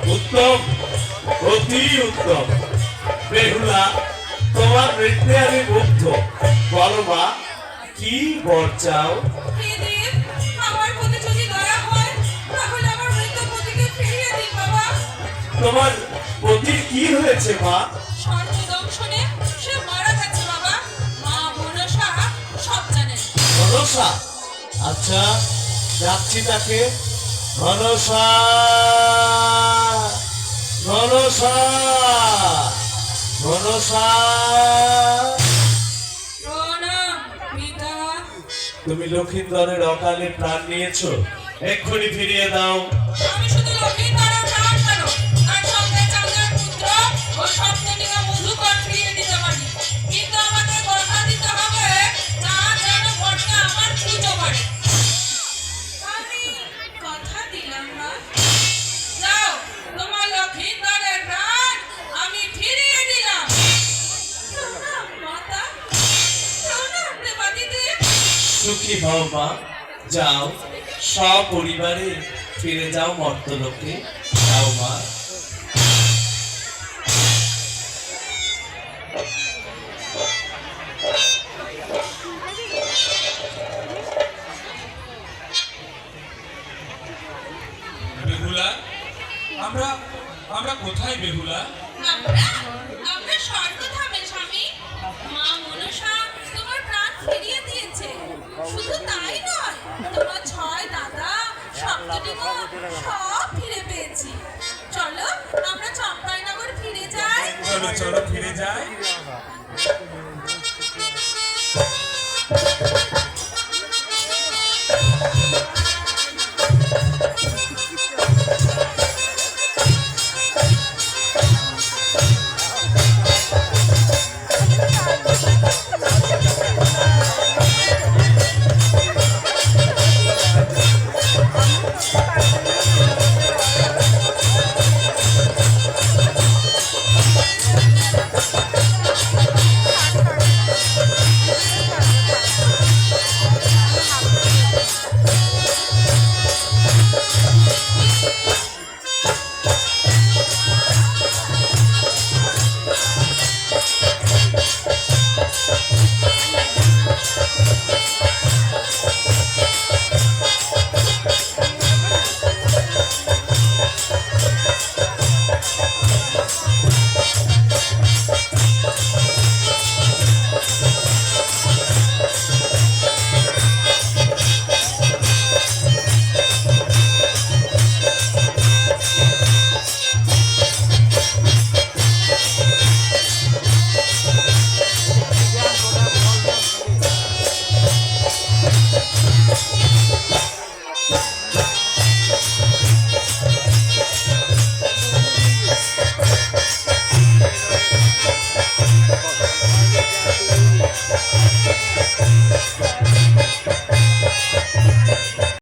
उत्तम অতি উত্তম বেহুলা তোমার নৃত্যে আমি মুগ্ধ বলো মা কি বর চাও হে দেব আমার প্রতি যদি দয়া হয় তাহলে আমার মৃত পতিকে ফিরিয়ে দিন বাবা তোমার পতির কি হয়েছে মা সর্বদংশনে সে মারা গেছে বাবা মা মনসা সব জানেন মনসা আচ্ছা যাচ্ছি তাকে মনসা মনসা মনসা প্রণাম পিতা তুমি লক্ষিন্দরের অকালে প্রাণ নিয়েছো এক্ষুনি ফিরিয়ে দাও আমি শুধু লক্ষিন্দরের প্রাণ কেন তার সঙ্গে চাঁদের পুত্র ও সপ্তনিকা মধুকর ফিরিয়ে দিতে পারি কিন্তু আমাকে কথা দিতে হবে চাঁদ যেন বরকে আমার পুজো করে আমি কথা দিলাম না যাও তোমার লক্ষিন্দরের প্রাণ আমি ফিরিয়ে দিলাম প্রণাম মাতা প্রণাম দেবাদিদেব সুখী হও মা যাও সপরিবারে ফিরে যাও মর্তলোকে যাও মা বেহুলা আমরা আমরা কোথায় বেহুলা আমরা আমরা স্বর্গধামে স্বামী মা মনসা তোমার প্রাণ ফিরিয়ে দিয়েছে শুধু তাই নয় তোমার ছয় দাদা সপ্তটিকা সব ফিরে পেয়েছি চলো আমরা চম্পাইনগর ফিরে যাই চলো চলো ফিরে যাই